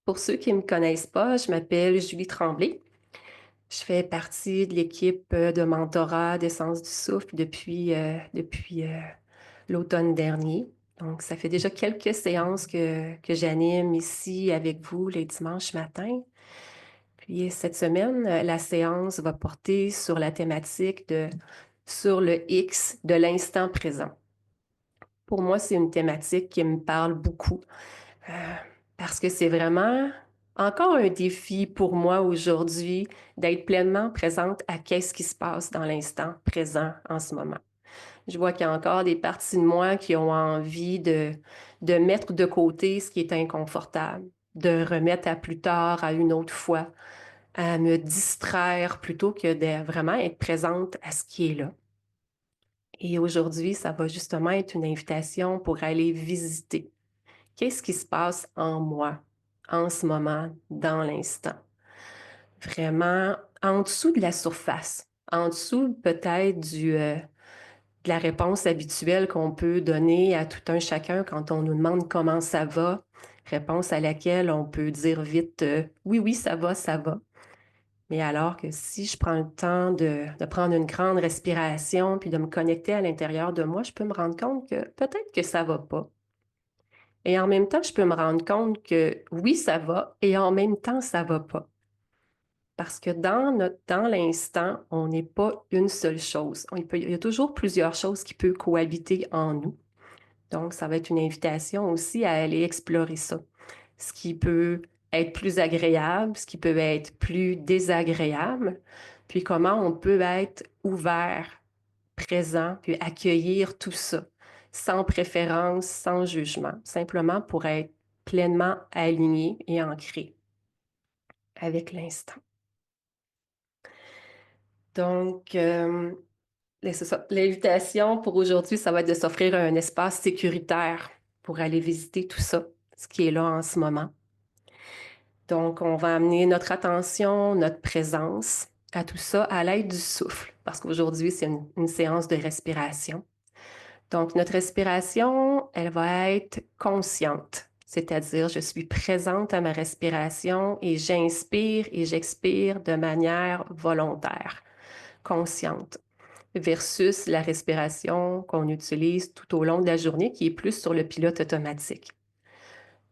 Pour ceux qui ne me connaissent pas, je m'appelle Julie Tremblay. Je fais partie de l'équipe de mentorat d'Essence du Souffle depuis l'automne dernier. Donc, ça fait déjà quelques séances que j'anime ici avec vous les dimanches matins. Puis cette semaine, la séance va porter sur la thématique sur le X de l'instant présent. Pour moi, c'est une thématique qui me parle beaucoup. Euh, Parce que c'est vraiment encore un défi pour moi aujourd'hui d'être pleinement présente à qu'est-ce qui se passe dans l'instant présent en ce moment. Je vois qu'il y a encore des parties de moi qui ont envie de mettre de côté ce qui est inconfortable, de remettre à plus tard, à une autre fois, à me distraire plutôt que de vraiment être présente à ce qui est là. Et aujourd'hui, ça va justement être une invitation pour aller visiter. Qu'est-ce qui se passe en moi en ce moment, dans l'instant? Vraiment en dessous de la surface, en dessous peut-être de la réponse habituelle qu'on peut donner à tout un chacun quand on nous demande comment ça va, réponse à laquelle on peut dire vite oui, oui, ça va, ça va. Mais alors que si je prends le temps de prendre une grande respiration puis de me connecter à l'intérieur de moi, je peux me rendre compte que peut-être que ça va pas. Et en même temps, je peux me rendre compte que oui, ça va, et en même temps, ça va pas. Parce que dans l'instant, on n'est pas une seule chose. Il y a toujours plusieurs choses qui peuvent cohabiter en nous. Donc, ça va être une invitation aussi à aller explorer ça. Ce qui peut être plus agréable, ce qui peut être plus désagréable, puis comment on peut être ouvert, présent, puis accueillir tout ça, sans préférence, sans jugement, simplement pour être pleinement aligné et ancré avec l'instant. Donc, c'est ça. L'invitation pour aujourd'hui, ça va être de s'offrir un espace sécuritaire pour aller visiter tout ça, ce qui est là en ce moment. Donc, on va amener notre attention, notre présence à tout ça à l'aide du souffle, parce qu'aujourd'hui, c'est une séance de respiration. Donc, notre respiration, elle va être consciente, c'est-à-dire je suis présente à ma respiration et j'inspire et j'expire de manière volontaire, consciente, versus la respiration qu'on utilise tout au long de la journée qui est plus sur le pilote automatique.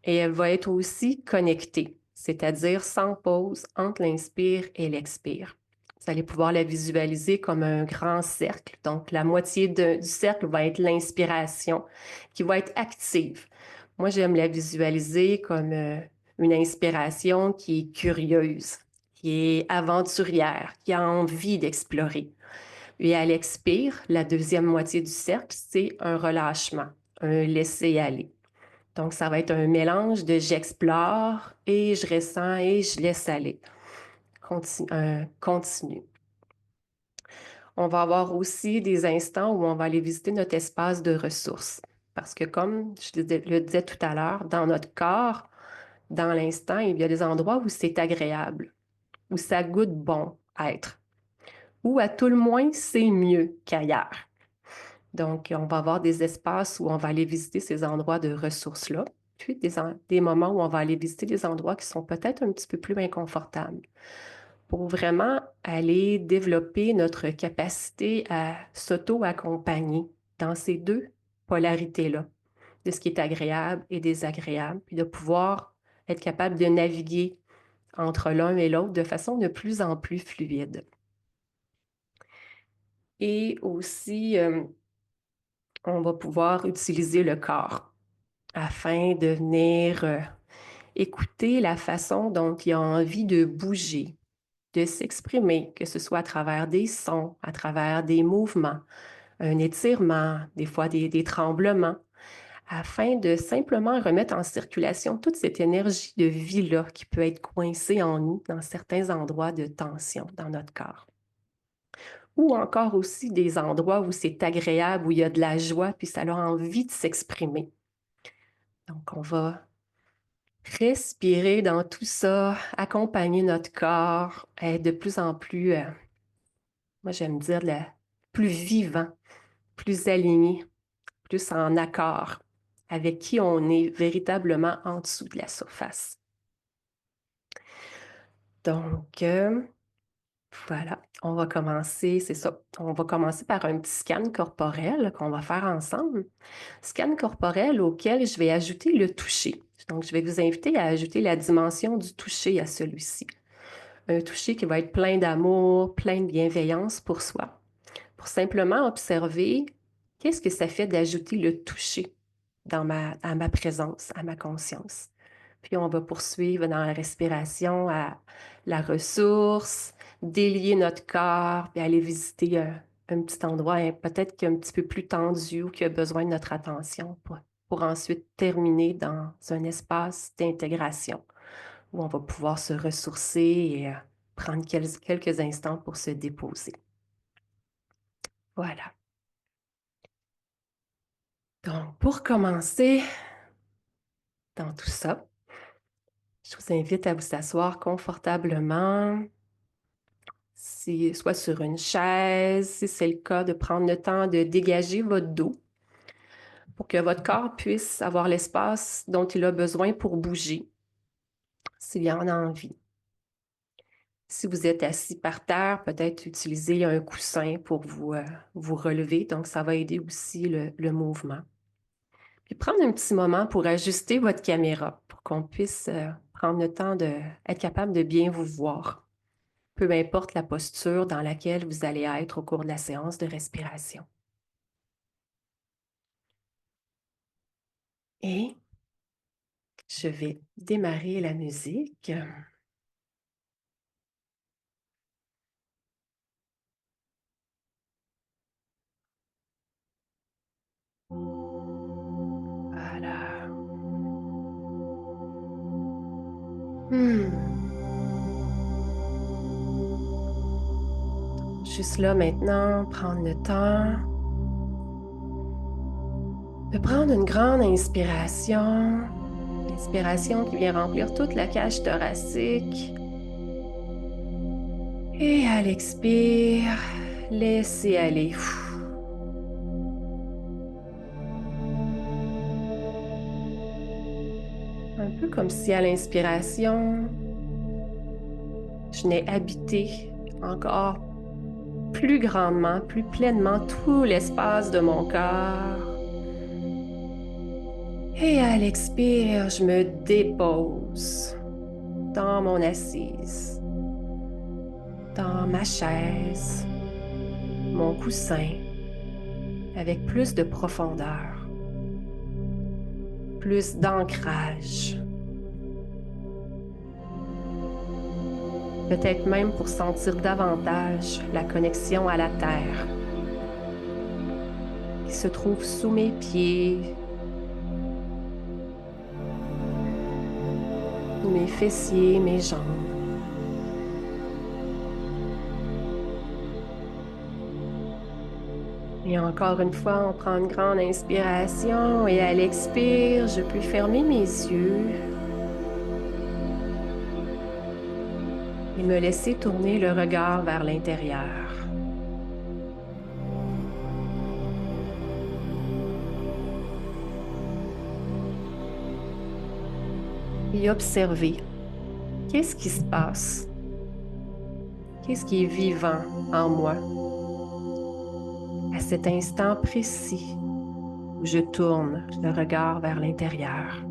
Et elle va être aussi connectée, c'est-à-dire sans pause entre l'inspire et l'expire. Vous allez pouvoir la visualiser comme un grand cercle. Donc, la moitié du cercle va être l'inspiration qui va être active. Moi, j'aime la visualiser comme une inspiration qui est curieuse, qui est aventurière, qui a envie d'explorer. Et à l'expire, la deuxième moitié du cercle, c'est un relâchement, un laisser-aller. Donc, ça va être un mélange de j'explore et je ressens et je laisse aller. Continue. On va avoir aussi des instants où on va aller visiter notre espace de ressources. Parce que comme je le disais tout à l'heure, dans notre corps, dans l'instant, il y a des endroits où c'est agréable, où ça goûte bon être, ou à tout le moins, c'est mieux qu'ailleurs. Donc, on va avoir des espaces où on va aller visiter ces endroits de ressources-là, puis des moments où on va aller visiter des endroits qui sont peut-être un petit peu plus inconfortables, pour vraiment aller développer notre capacité à s'auto-accompagner dans ces deux polarités-là, de ce qui est agréable et désagréable, puis de pouvoir être capable de naviguer entre l'un et l'autre de façon de plus en plus fluide. Et aussi, on va pouvoir utiliser le corps afin de venir écouter la façon dont il a envie de bouger, de s'exprimer, que ce soit à travers des sons, à travers des mouvements, un étirement, des fois des tremblements, afin de simplement remettre en circulation toute cette énergie de vie-là qui peut être coincée en nous dans certains endroits de tension dans notre corps. Ou encore aussi des endroits où c'est agréable, où il y a de la joie, puis ça a envie de s'exprimer. Donc, on va respirer dans tout ça, accompagner notre corps, être de plus en plus, moi j'aime dire, plus vivant, plus aligné, plus en accord avec qui on est véritablement en dessous de la surface. Donc, voilà, on va commencer, c'est ça. On va commencer par un petit scan corporel qu'on va faire ensemble. Scan corporel auquel je vais ajouter le toucher. Donc, je vais vous inviter à ajouter la dimension du toucher à celui-ci. Un toucher qui va être plein d'amour, plein de bienveillance pour soi. Pour simplement observer qu'est-ce que ça fait d'ajouter le toucher à ma présence, à ma conscience. Puis on va poursuivre dans la respiration à la ressource, délier notre corps, puis aller visiter un petit endroit peut-être qui est un petit peu plus tendu ou qui a besoin de notre attention pour ensuite terminer dans un espace d'intégration où on va pouvoir se ressourcer et prendre quelques instants pour se déposer. Voilà. Donc, pour commencer dans tout ça, je vous invite à vous asseoir confortablement, soit sur une chaise, si c'est le cas, de prendre le temps de dégager votre dos pour que votre corps puisse avoir l'espace dont il a besoin pour bouger, s'il y en a envie. Si vous êtes assis par terre, peut-être utiliser un coussin pour vous relever, donc ça va aider aussi le mouvement. Puis prendre un petit moment pour ajuster votre caméra, pour qu'on puisse prendre le temps d'être capable de bien vous voir, peu importe la posture dans laquelle vous allez être au cours de la séance de respiration. Et je vais démarrer la musique. Voilà. Hmm. Juste là maintenant, prendre le temps de prendre une grande inspiration. Inspiration qui vient remplir toute la cage thoracique. Et à l'expire, laissez aller. Un peu comme si à l'inspiration, je n'ai habité encore plus grandement, plus pleinement tout l'espace de mon corps. Et à l'expire, je me dépose dans mon assise, dans ma chaise, mon coussin, avec plus de profondeur, plus d'ancrage. Peut-être même pour sentir davantage la connexion à la terre qui se trouve sous mes pieds, sous mes fessiers, mes jambes. Et encore une fois, on prend une grande inspiration et à l'expire, je peux fermer mes yeux et me laisser tourner le regard vers l'intérieur. Et observer qu'est-ce qui se passe, qu'est-ce qui est vivant en moi à cet instant précis où je tourne le regard vers l'intérieur.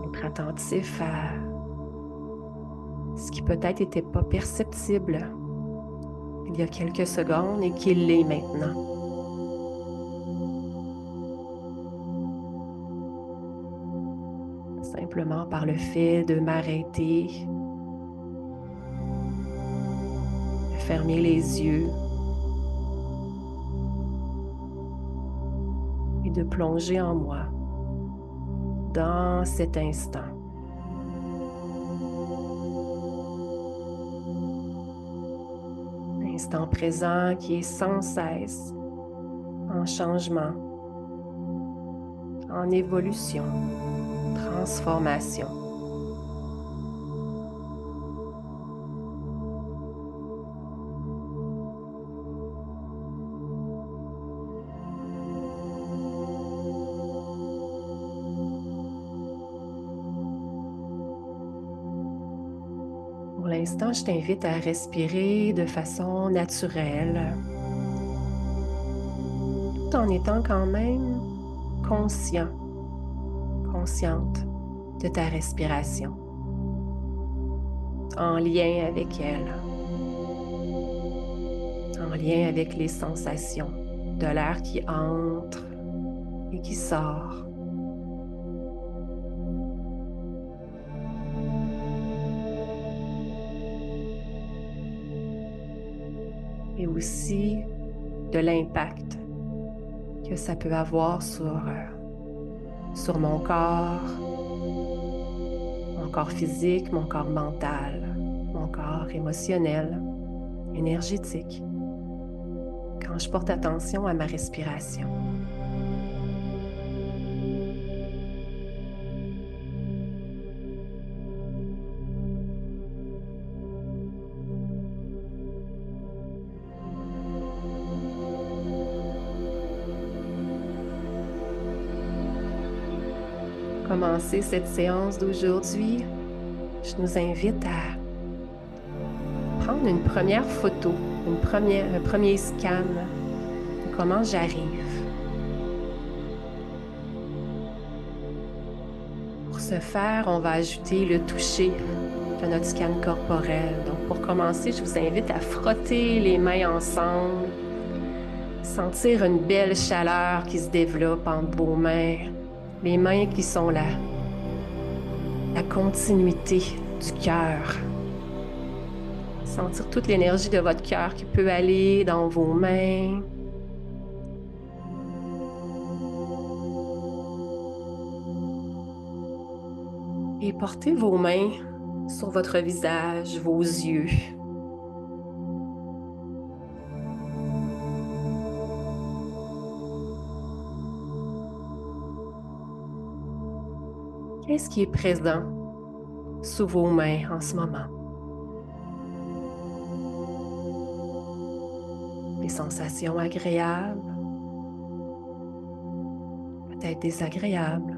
Être attentif à ce qui peut-être n'était pas perceptible il y a quelques secondes et qui l'est maintenant. Simplement par le fait de m'arrêter, de fermer les yeux et de plonger en moi dans cet instant. L'instant présent qui est sans cesse en changement, en évolution, transformation. l'instant, je t'invite à respirer de façon naturelle, tout en étant quand même conscient, consciente de ta respiration, en lien avec elle, en lien avec les sensations de l'air qui entre et qui sort. Et aussi de l'impact que ça peut avoir sur mon corps physique, mon corps mental, mon corps émotionnel, énergétique, quand je porte attention à ma respiration. Pour commencer cette séance d'aujourd'hui, je nous invite à prendre une première photo, un premier scan de comment j'arrive. Pour ce faire, on va ajouter le toucher de notre scan corporel. Donc, pour commencer, je vous invite à frotter les mains ensemble, sentir une belle chaleur qui se développe entre vos mains, les mains qui sont la continuité du cœur. Sentir toute l'énergie de votre cœur qui peut aller dans vos mains. Et portez vos mains sur votre visage, vos yeux. Qu'est-ce qui est présent sous vos mains en ce moment? Des sensations agréables, peut-être désagréables,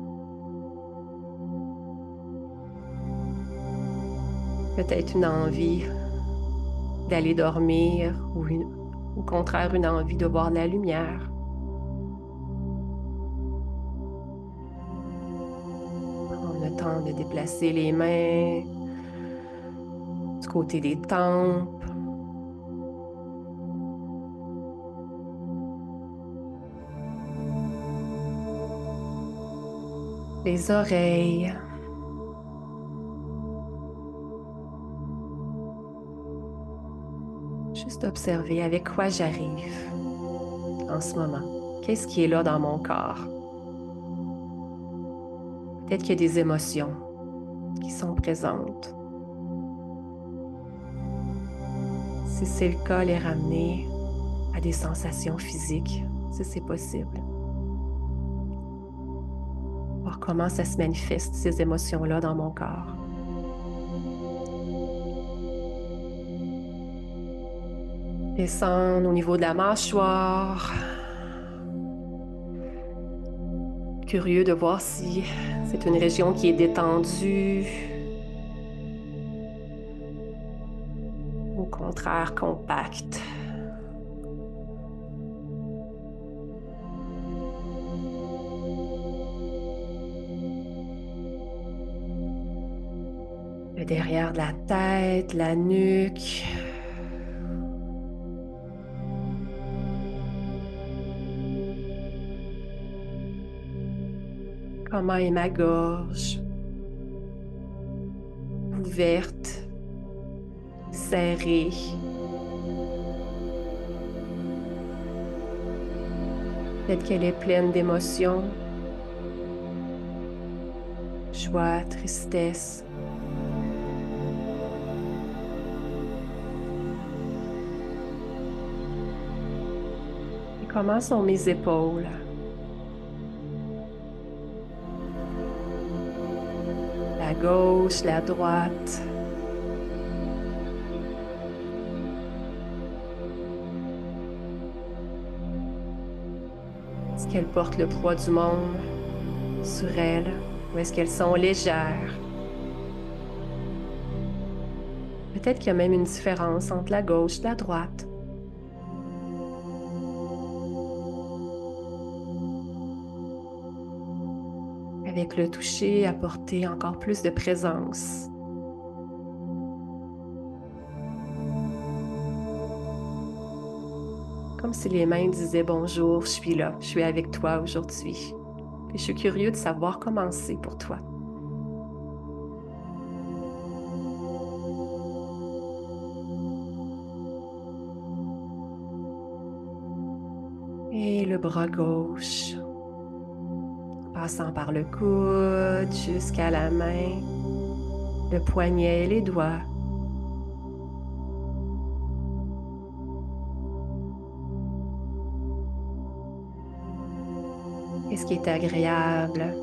peut-être une envie d'aller dormir ou au contraire une envie de voir la lumière. Prendre le temps de déplacer les mains du côté des tempes. Les oreilles. Juste observer avec quoi j'arrive en ce moment. Qu'est-ce qui est là dans mon corps? Peut-être qu'il y a des émotions qui sont présentes. Si c'est le cas, les ramener à des sensations physiques, si c'est possible. Voir comment ça se manifeste, ces émotions-là, dans mon corps. Descendre au niveau de la mâchoire. Curieux de voir si c'est une région qui est détendue. Au contraire, compacte. Le derrière de la tête, la nuque. Comment est ma gorge? Ouverte, serrée. Peut-être qu'elle est pleine d'émotions. Joie, tristesse. Et comment sont mes épaules? La gauche, la droite. Est-ce qu'elles portent le poids du monde sur elles ou est-ce qu'elles sont légères? Peut-être qu'il y a même une différence entre la gauche et la droite. Avec le toucher, apporter encore plus de présence. Comme si les mains disaient bonjour, je suis là, je suis avec toi aujourd'hui. Et je suis curieux de savoir comment c'est pour toi. Et le bras gauche, passant par le coude jusqu'à la main, le poignet et les doigts. Qu'est-ce qui est agréable?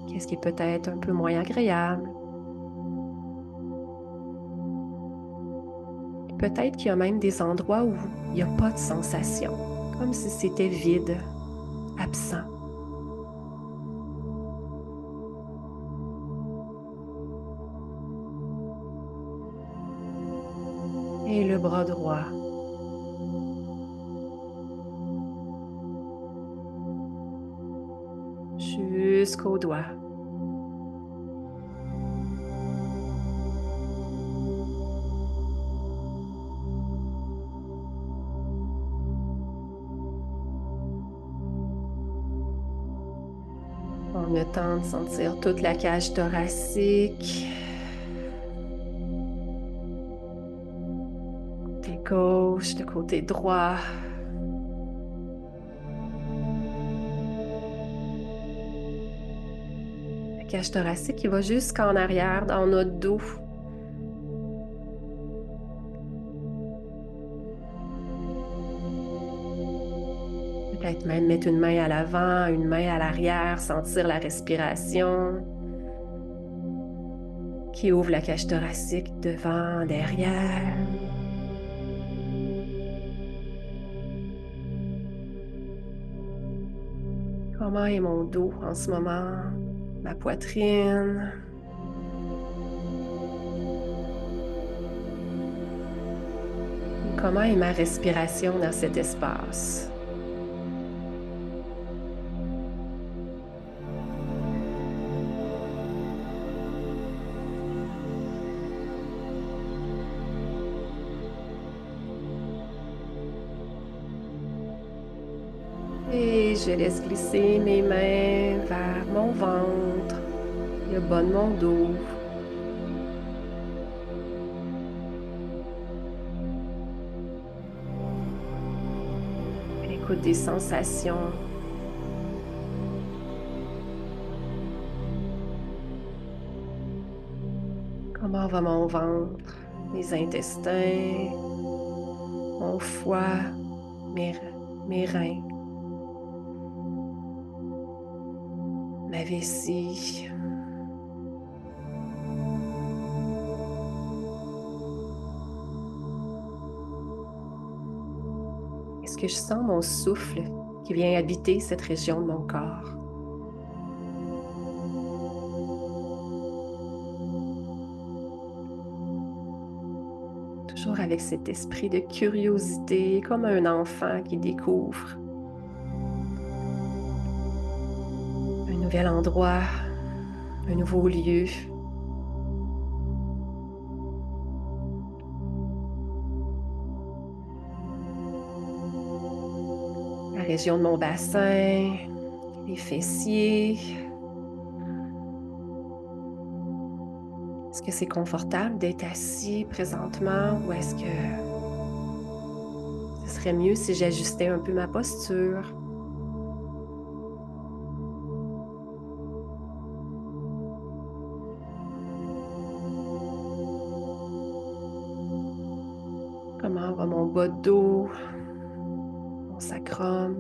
Qu'est-ce qui est peut-être un peu moins agréable? Peut-être qu'il y a même des endroits où il n'y a pas de sensation, comme si c'était vide, absent. Et le bras droit. Jusqu'au doigt. On a le temps de sentir toute la cage thoracique, côté gauche, le côté droit. La cage thoracique qui va jusqu'en arrière dans notre dos. Peut-être même mettre une main à l'avant, une main à l'arrière, sentir la respiration qui ouvre la cage thoracique devant, derrière. Comment est mon dos en ce moment? Ma poitrine. Comment est ma respiration dans cet espace? Et je laisse glisser mes mains vers mon ventre, le bas de mon dos. À l'écoute des sensations. Comment va mon ventre, mes intestins, mon foie, mes reins, ma vessie. Est-ce que je sens mon souffle qui vient habiter cette région de mon corps? Toujours avec cet esprit de curiosité, comme un enfant qui découvre un nouvel endroit, un nouveau lieu. La région de mon bassin, les fessiers. Est-ce que c'est confortable d'être assis présentement ou est-ce que ce serait mieux si j'ajustais un peu ma posture? Comment va mon bas de dos, mon sacrum?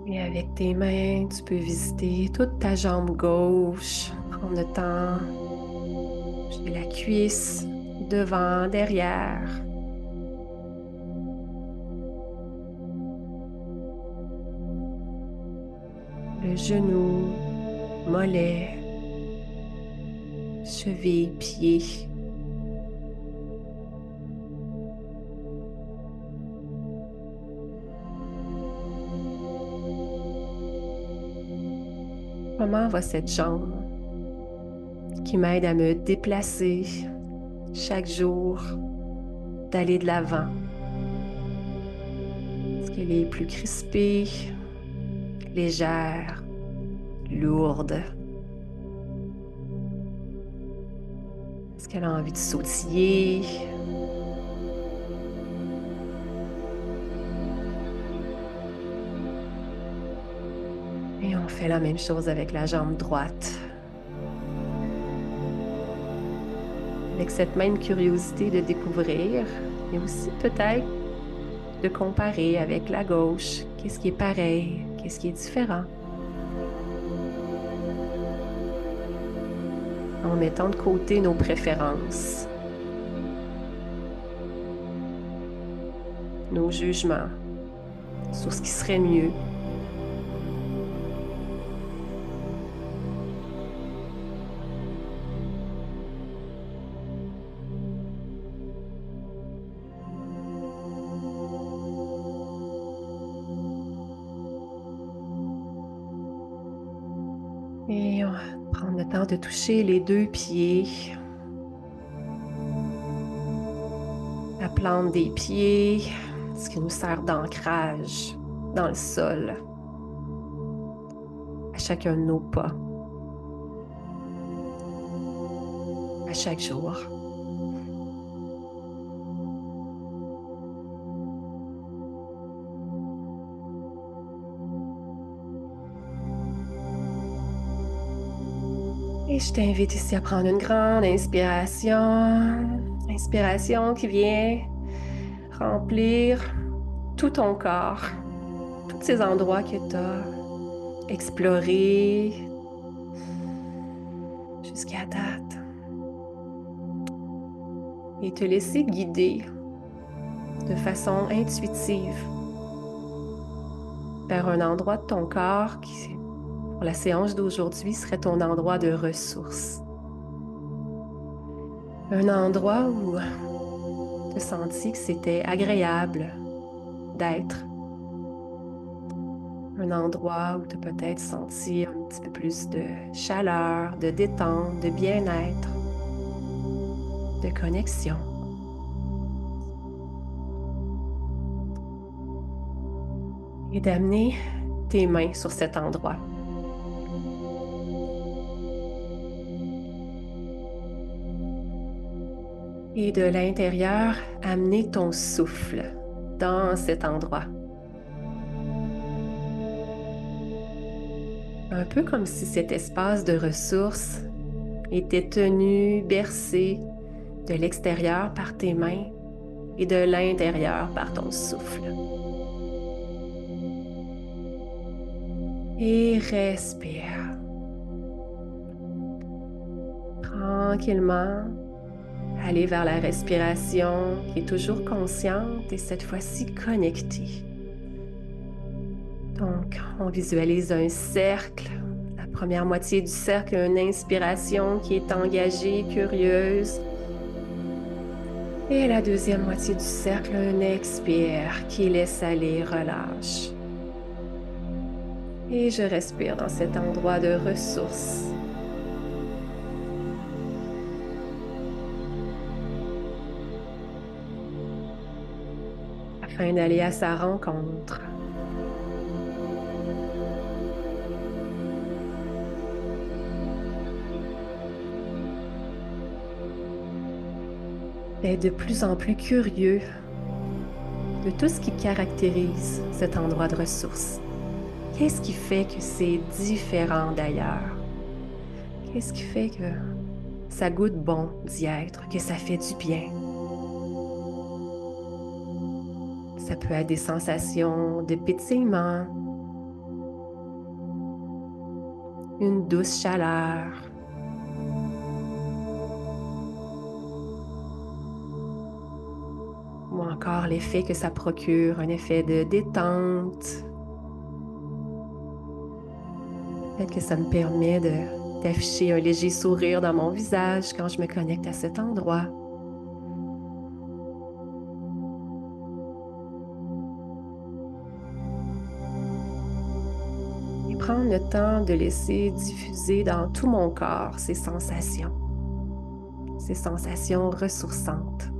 Et avec tes mains, tu peux visiter toute ta jambe gauche. Prendre le temps. J'ai la cuisse, devant, derrière. le genou, mollet, cheville, pied. Comment va cette jambe qui m'aide à me déplacer chaque jour, d'aller de l'avant? Est-ce qu'elle est plus crispée, légère, lourde? Est-ce qu'elle a envie de sautiller? Et on fait la même chose avec la jambe droite. Avec cette même curiosité de découvrir, mais aussi peut-être de comparer avec la gauche. Qu'est-ce qui est pareil? Qu'est-ce qui est différent? En mettant de côté nos préférences, nos jugements sur ce qui serait mieux. Et on va prendre le temps de toucher les deux pieds, la plante des pieds, ce qui nous sert d'ancrage dans le sol, à chacun de nos pas, à chaque jour. Et je t'invite ici à prendre une grande inspiration. Inspiration qui vient remplir tout ton corps, tous ces endroits que tu as explorés jusqu'à date. Et te laisser guider de façon intuitive vers un endroit de ton corps qui, pour la séance d'aujourd'hui, serait ton endroit de ressource. Un endroit où tu as senti que c'était agréable d'être. Un endroit où tu as peut-être senti un petit peu plus de chaleur, de détente, de bien-être, de connexion. Et d'amener tes mains sur cet endroit. Et de l'intérieur, amener ton souffle dans cet endroit. Un peu comme si cet espace de ressources était tenu, bercé de l'extérieur par tes mains et de l'intérieur par ton souffle. Et respire. Tranquillement, aller vers la respiration qui est toujours consciente et cette fois-ci connectée. Donc, on visualise un cercle. La première moitié du cercle, une inspiration qui est engagée, curieuse. Et la deuxième moitié du cercle, un expire qui laisse aller, relâche. Et je respire dans cet endroit de ressources. Afin d'aller à sa rencontre. D'être de plus en plus curieux de tout ce qui caractérise cet endroit de ressources. Qu'est-ce qui fait que c'est différent d'ailleurs? Qu'est-ce qui fait que ça goûte bon d'y être, que ça fait du bien? Ça peut être des sensations de pétillement, une douce chaleur, ou encore l'effet que ça procure, un effet de détente, Peut-être que ça me permet d'afficher un léger sourire dans mon visage quand je me connecte à cet endroit. Et prendre le temps de laisser diffuser dans tout mon corps ces sensations ressourçantes.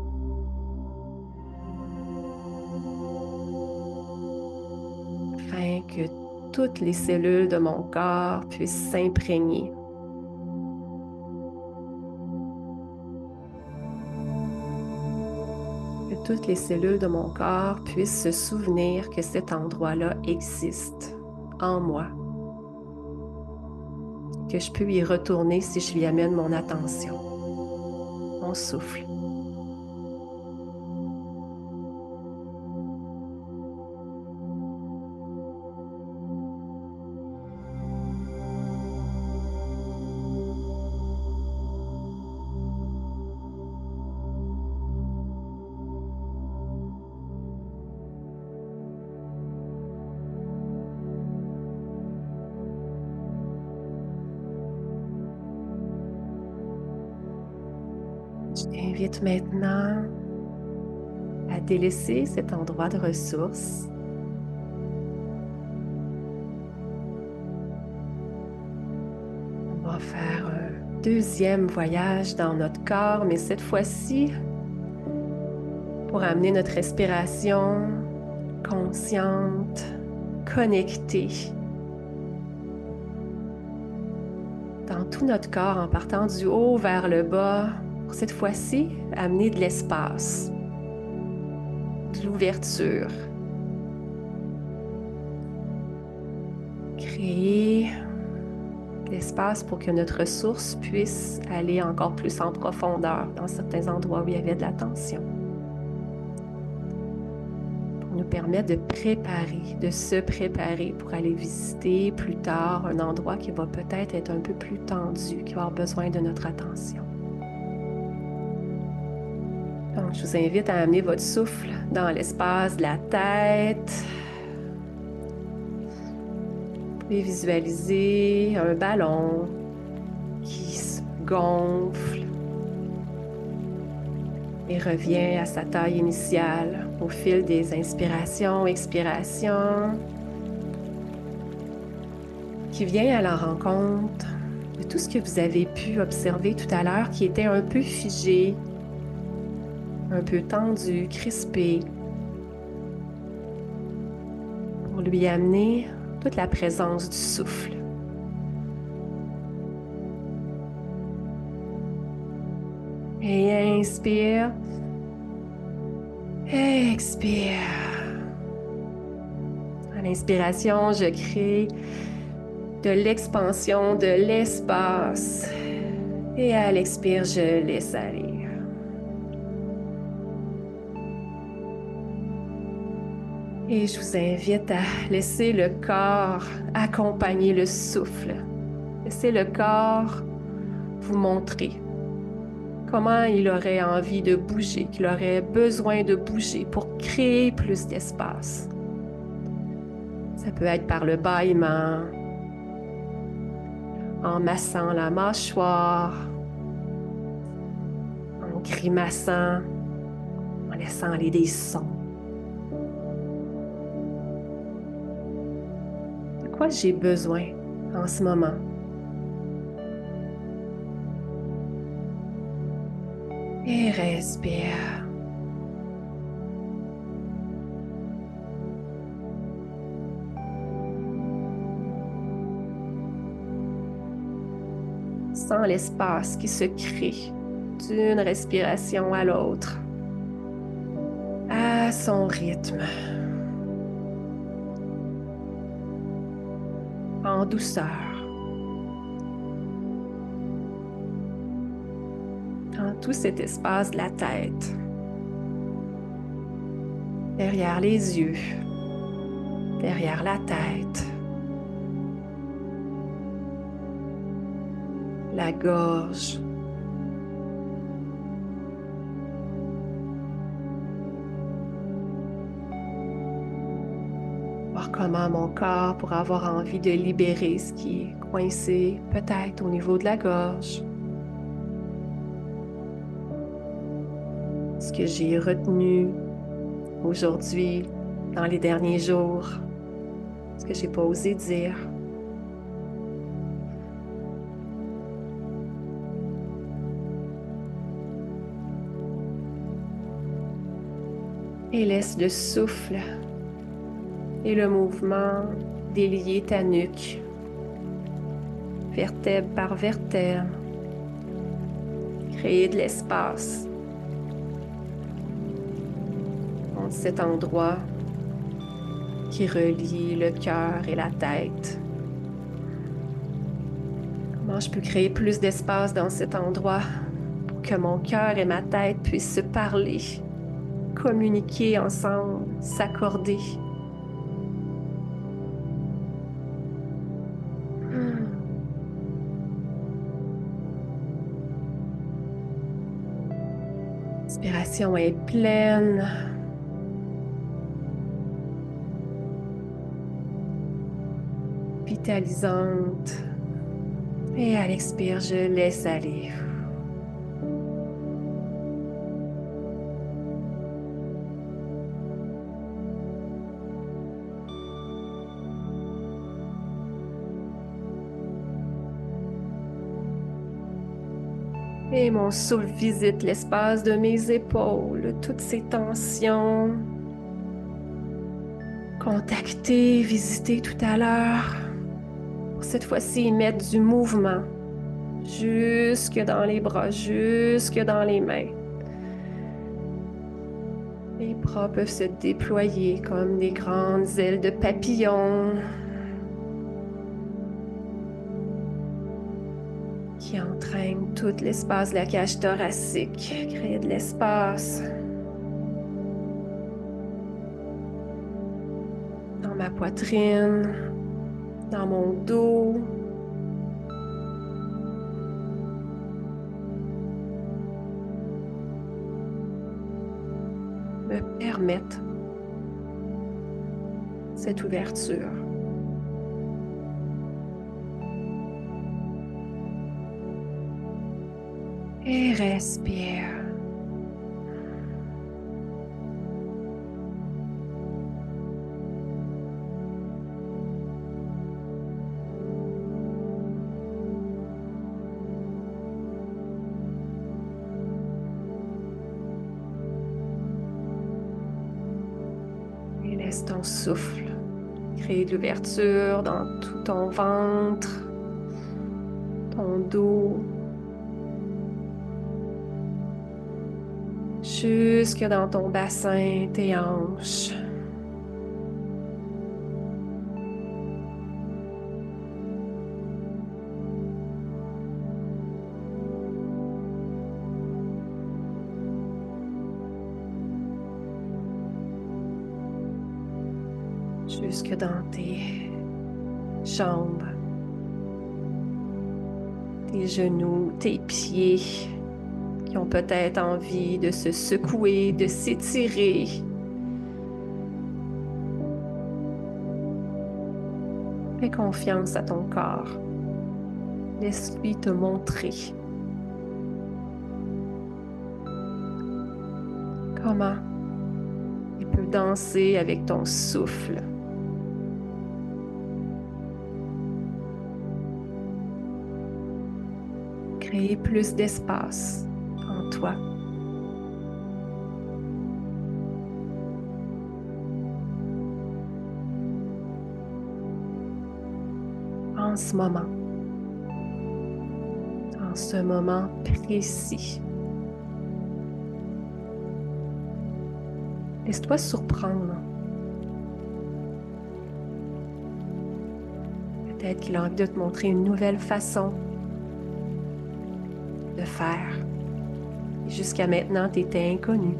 Afin que toutes les cellules de mon corps puissent s'imprégner. Que toutes les cellules de mon corps puissent se souvenir que cet endroit-là existe en moi. Que je peux y retourner si je lui amène mon attention, mon souffle. Je t'invite maintenant à délaisser cet endroit de ressources. On va faire un deuxième voyage dans notre corps, mais cette fois-ci, pour amener notre respiration consciente, connectée, dans tout notre corps en partant du haut vers le bas. Pour cette fois-ci, amener de l'espace, de l'ouverture. Créer de l'espace pour que notre ressource puisse aller encore plus en profondeur dans certains endroits où il y avait de la tension. Pour nous permettre de préparer, de se préparer pour aller visiter plus tard un endroit qui va peut-être être un peu plus tendu, qui va avoir besoin de notre attention. Donc, je vous invite à amener votre souffle dans l'espace de la tête. Vous pouvez visualiser un ballon qui se gonfle et revient à sa taille initiale au fil des inspirations, expirations, qui vient à la rencontre de tout ce que vous avez pu observer tout à l'heure qui était un peu figé, un peu tendu, crispé, pour lui amener toute la présence du souffle. Et inspire, expire. À l'inspiration, je crée de l'expansion de l'espace. Et à l'expire, je laisse aller. Et je vous invite à laisser le corps accompagner le souffle. Laissez le corps vous montrer comment il aurait envie de bouger, qu'il aurait besoin de bouger pour créer plus d'espace. Ça peut être par le bâillement, en massant la mâchoire, en grimaçant, en laissant aller des sons. De quoi j'ai besoin en ce moment? Et respire. Sens l'espace qui se crée d'une respiration à l'autre, à son rythme, en douceur. Dans tout cet espace de la tête, derrière les yeux, derrière la tête, la gorge, Voir comment mon corps pourrait avoir envie de libérer ce qui est coincé, peut-être au niveau de la gorge. Ce que j'ai retenu aujourd'hui, dans les derniers jours, ce que j'ai pas osé dire. Et laisse le souffle et le mouvement délier ta nuque, vertèbre par vertèbre, créer de l'espace entre cet endroit qui relie le cœur et la tête. Comment je peux créer plus d'espace dans cet endroit pour que mon cœur et ma tête puissent se parler, communiquer ensemble, s'accorder. L'inspiration est pleine. Vitalisante. Et à l'expire, je laisse aller. Et mon souffle visite l'espace de mes épaules, toutes ces tensions. Contacter, visiter tout à l'heure. Pour cette fois-ci, mettre du mouvement jusque dans les bras, jusque dans les mains. Les bras peuvent se déployer comme des grandes ailes de papillon qui entraînent tout l'espace de la cage thoracique, créer de l'espace dans ma poitrine, dans mon dos. Me permettre cette ouverture. Et respire. Et laisse ton souffle créer de l'ouverture dans tout ton ventre, ton dos, jusque dans ton bassin, tes hanches. Jusque dans tes jambes, tes genoux, tes pieds qui ont peut-être envie de se secouer, de s'étirer. Fais confiance à ton corps. Laisse-lui te montrer comment il peut danser avec ton souffle. Créer plus d'espace en toi. En ce moment. En ce moment précis. Laisse-toi surprendre. Peut-être qu'il a envie de te montrer une nouvelle façon de faire. Jusqu'à maintenant, tu étais inconnu.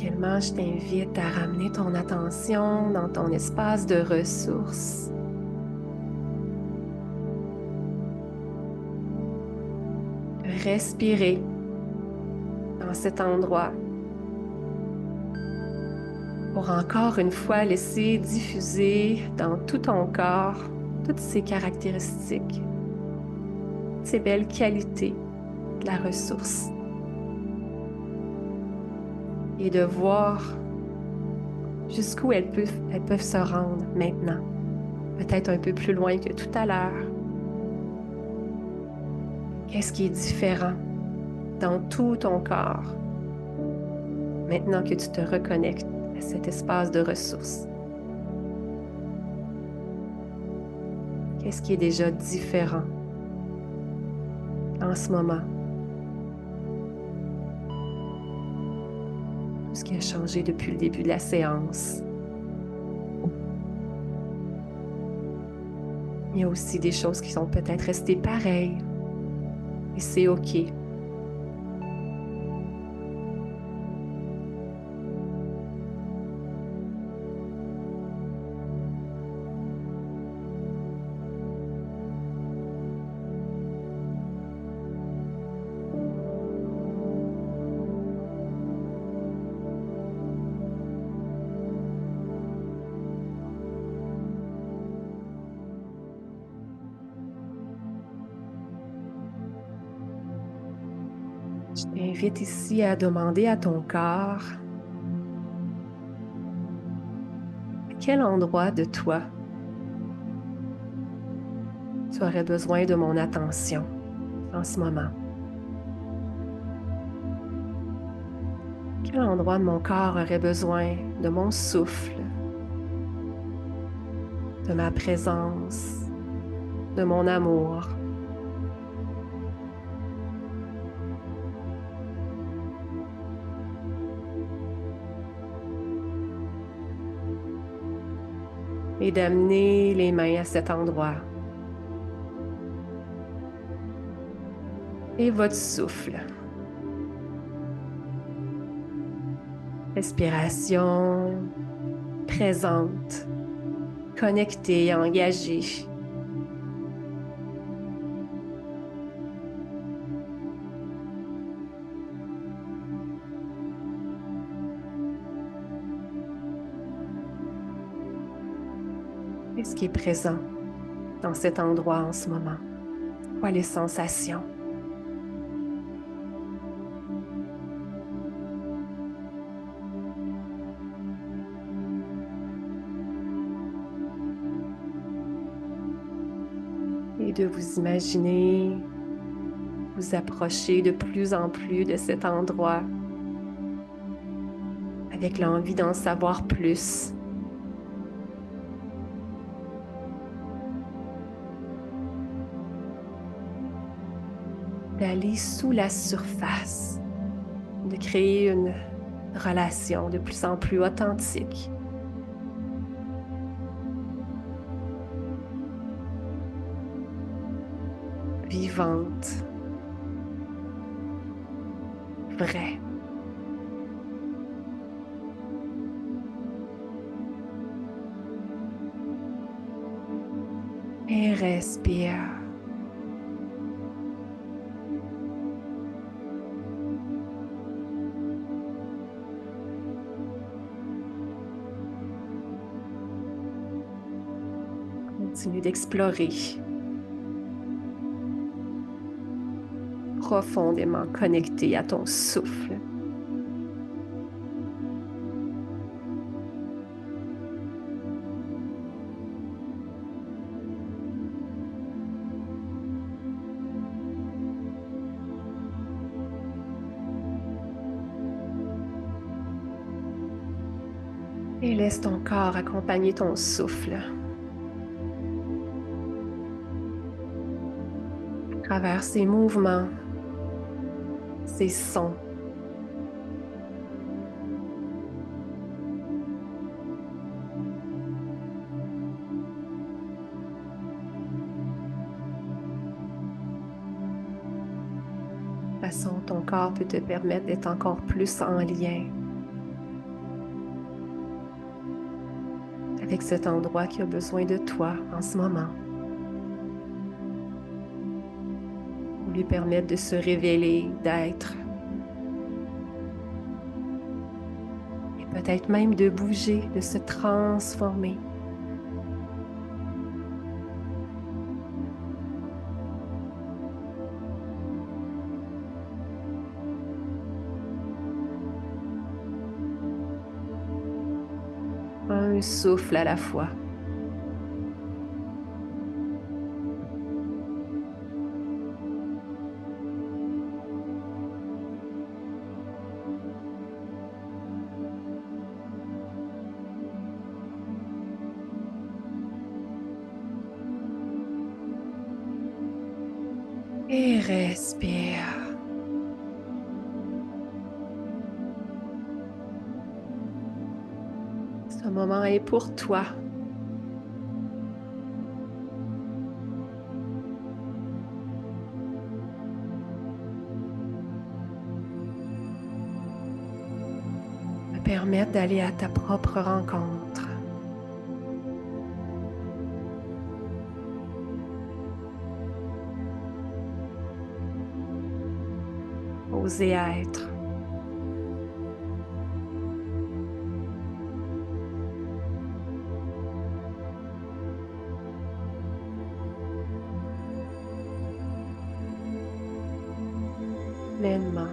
Tranquillement, je t'invite à ramener ton attention dans ton espace de ressources. Respirer dans cet endroit pour encore une fois laisser diffuser dans tout ton corps toutes ces caractéristiques, ces belles qualités de la ressource. Et de voir jusqu'où elles peuvent se rendre maintenant, peut-être un peu plus loin que tout à l'heure. Qu'est-ce qui est différent dans tout ton corps maintenant que tu te reconnectes à cet espace de ressources? Qu'est-ce qui est déjà différent en ce moment? Tout ce qui a changé depuis le début de la séance. Il y a aussi des choses qui sont peut-être restées pareilles. Et c'est OK. Je t'invite ici à demander à ton corps à quel endroit de toi tu aurais besoin de mon attention en ce moment. Quel endroit de mon corps aurait besoin de mon souffle, de ma présence, de mon amour? Et d'amener les mains à cet endroit. Et votre souffle. Respiration présente, connectée, engagée. Qu'est-ce qui est présent dans cet endroit en ce moment? Quoi les sensations? Et de vous imaginer vous approcher de plus en plus de cet endroit avec l'envie d'en savoir plus. D'aller sous la surface, de créer une relation de plus en plus authentique. Vivante, vraie. Et respire. Continue d'explorer. Profondément connecté à ton souffle. Et laisse ton corps accompagner ton souffle à travers ses mouvements, ses sons. De toute façon, ton corps peut te permettre d'être encore plus en lien avec cet endroit qui a besoin de toi en ce moment. Pour lui permettre de se révéler, d'être, et peut-être même de bouger, de se transformer. Un souffle à la fois. Et respire. Ce moment est pour toi. Te permettre d'aller à ta propre rencontre. Oser être. Pleinement.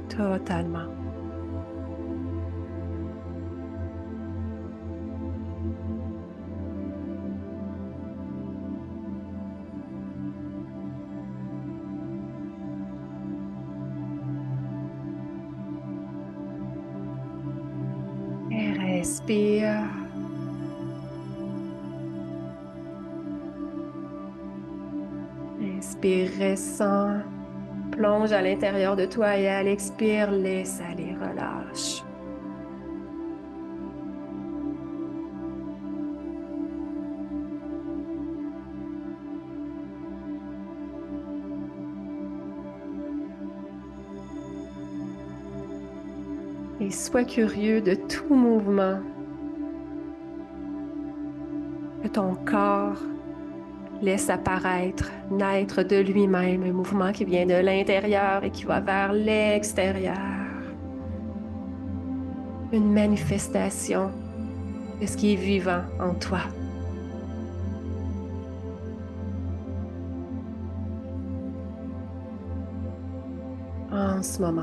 Totalement. Et respire. Inspire, ressens. Plonge à l'intérieur de toi et à l'expire, laisse aller, relâche. Et sois curieux de tout mouvement que ton corps laisse apparaître, naître de lui-même, un mouvement qui vient de l'intérieur et qui va vers l'extérieur. Une manifestation de ce qui est vivant en toi. En ce moment.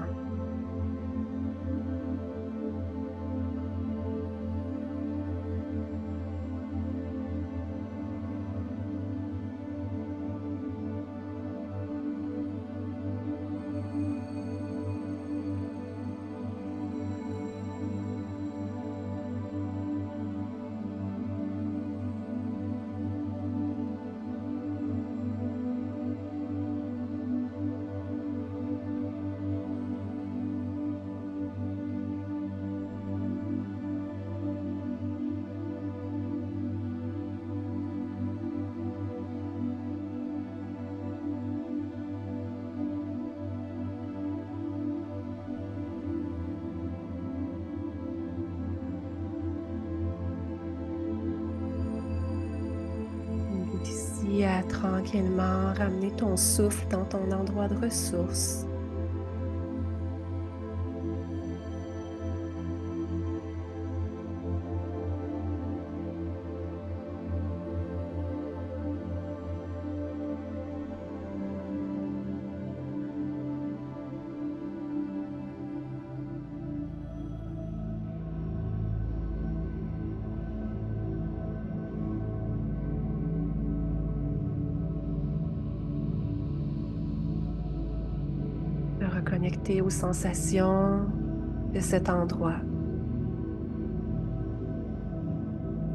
D'ici à tranquillement ramener ton souffle dans ton endroit de ressource. De reconnecter aux sensations de cet endroit.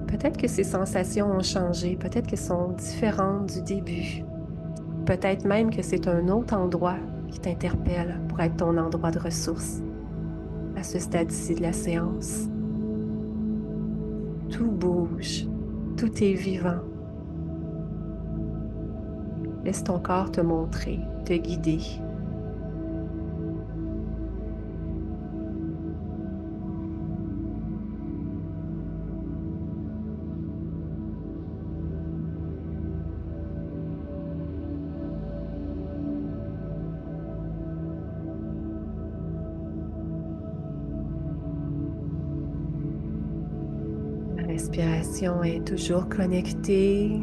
Peut-être que ces sensations ont changé, peut-être qu'elles sont différentes du début. Peut-être même que c'est un autre endroit qui t'interpelle pour être ton endroit de ressource à ce stade-ci de la séance. Tout bouge, tout est vivant. Laisse ton corps te montrer, te guider. respiration est toujours connectée,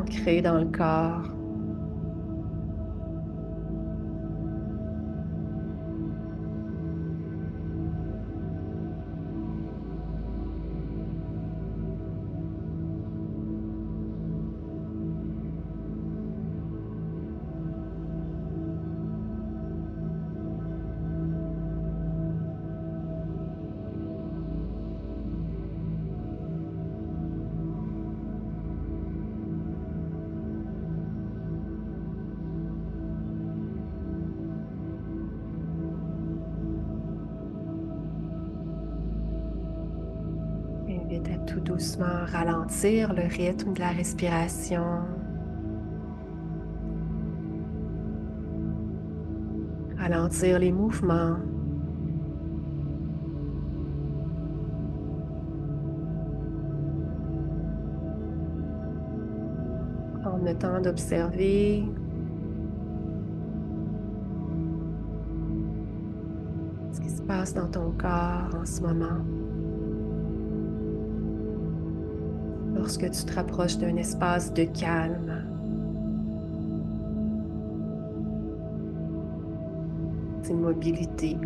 ancrée dans le corps. Invite à tout doucement ralentir le rythme de la respiration, ralentir les mouvements. Prendre le temps d'observer ce qui se passe dans ton corps en ce moment. Lorsque tu te rapproches d'un espace de calme, d'immobilité,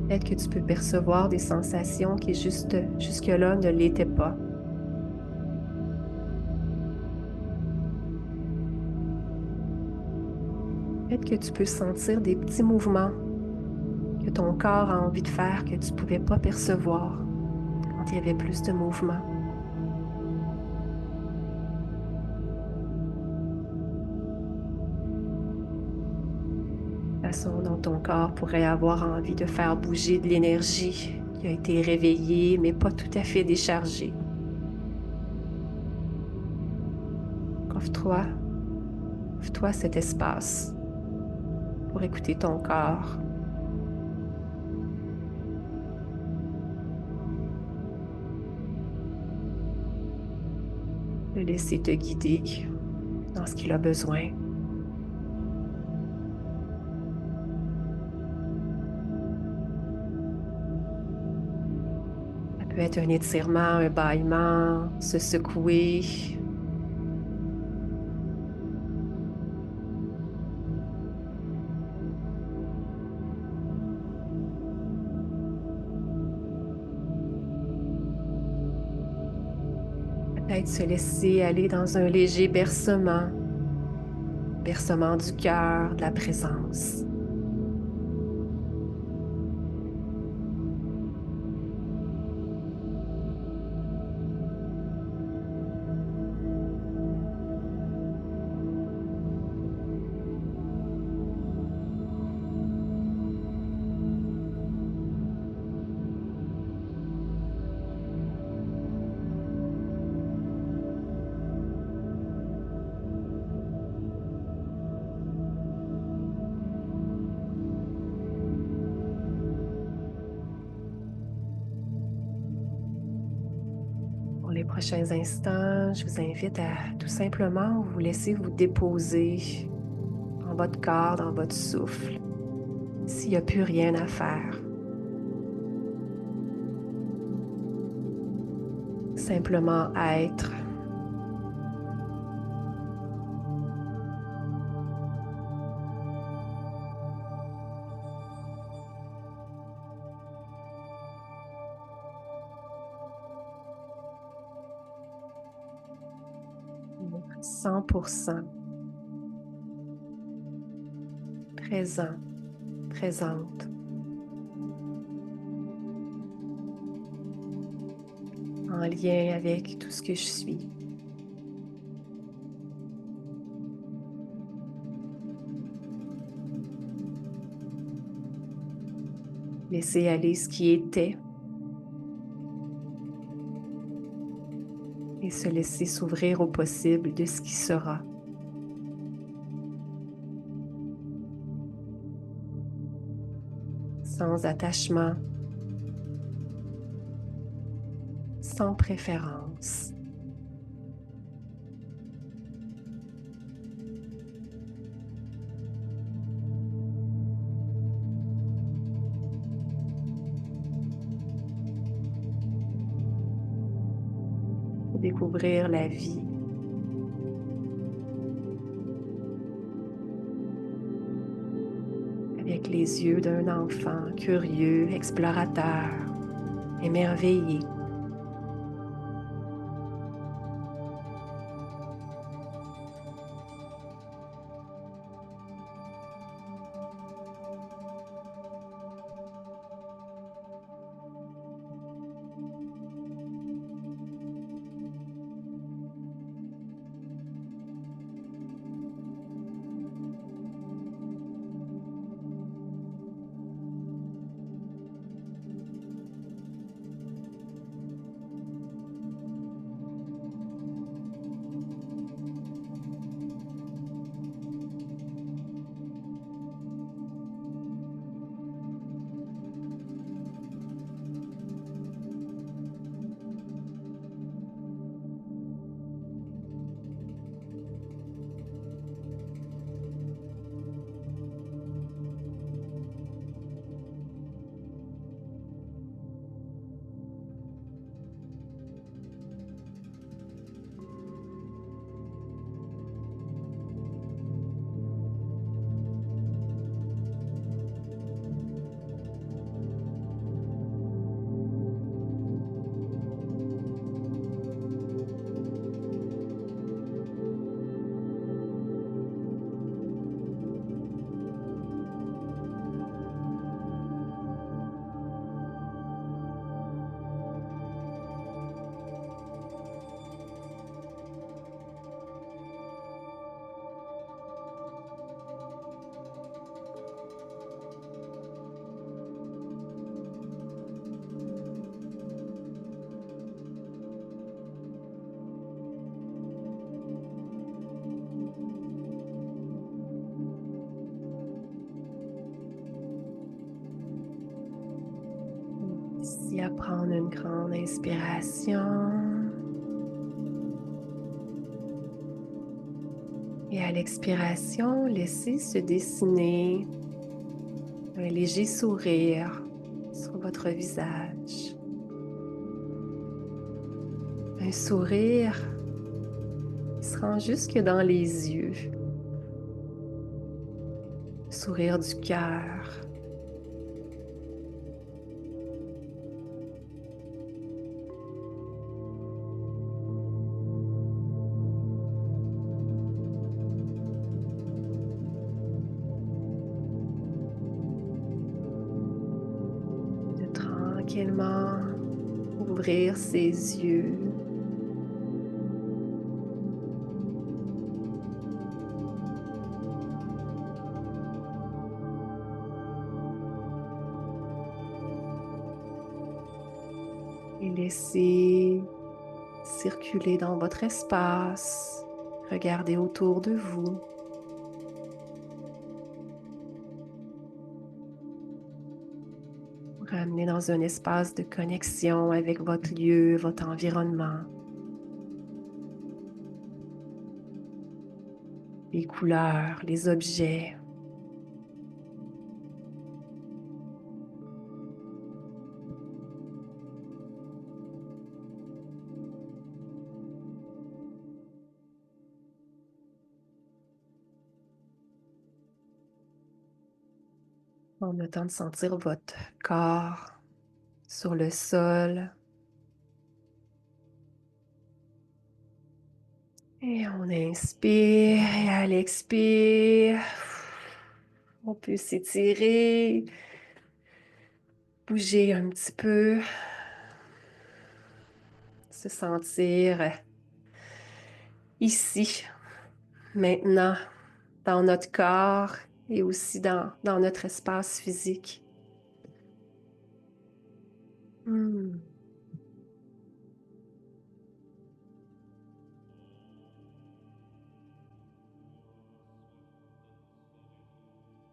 peut-être que tu peux percevoir des sensations qui jusque-là ne l'étaient pas. Peut-être que tu peux sentir des petits mouvements que ton corps a envie de faire que tu ne pouvais pas percevoir quand il y avait plus de mouvements. La façon dont ton corps pourrait avoir envie de faire bouger de l'énergie qui a été réveillée mais pas tout à fait déchargée. Offre-toi, offre-toi cet espace pour écouter ton corps. Le laisser te guider dans ce qu'il a besoin. Ça peut être un étirement, un bâillement, se secouer. Peut-être se laisser aller dans un léger bercement, bercement du cœur, de la présence. Pour les prochains instants, je vous invite à tout simplement vous laisser vous déposer dans votre corps, dans votre souffle, s'il n'y a plus rien à faire. Simplement être. Être 100% présent, présente, en lien avec tout ce que je suis. Laisser aller ce qui était et se laisser s'ouvrir au possible de ce qui sera. Sans attachement, sans préférence. découvrir la vie. Avec les yeux d'un enfant curieux, explorateur, émerveillé. Ici, à prendre une grande inspiration. Et à l'expiration, laissez se dessiner un léger sourire sur votre visage. Un sourire qui se rend jusque dans les yeux. Le sourire du cœur. De tranquillement ouvrir ses yeux. Et laissez circuler dans votre espace. Regardez autour de vous. Ramenez dans un espace de connexion avec votre lieu, votre environnement. Les couleurs, les objets. On a le temps de sentir votre corps sur le sol. Et on inspire et à l'expire, on peut s'étirer, bouger un petit peu, se sentir ici, maintenant, dans notre corps et aussi dans notre espace physique. Hmm.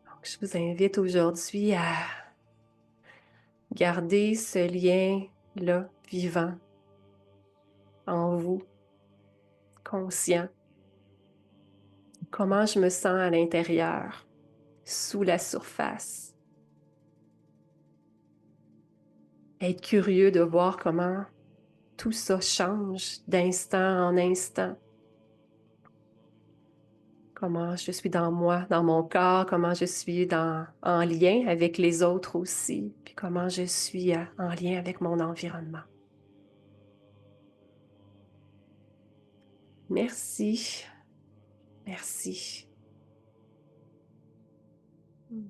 Donc, je vous invite aujourd'hui à garder ce lien-là vivant en vous, conscient. Comment je me sens à l'intérieur, sous la surface. Être curieux de voir comment tout ça change d'instant en instant. Comment je suis dans moi, dans mon corps, comment je suis en lien avec les autres aussi, puis comment je suis en lien avec mon environnement. Merci, merci. Mm.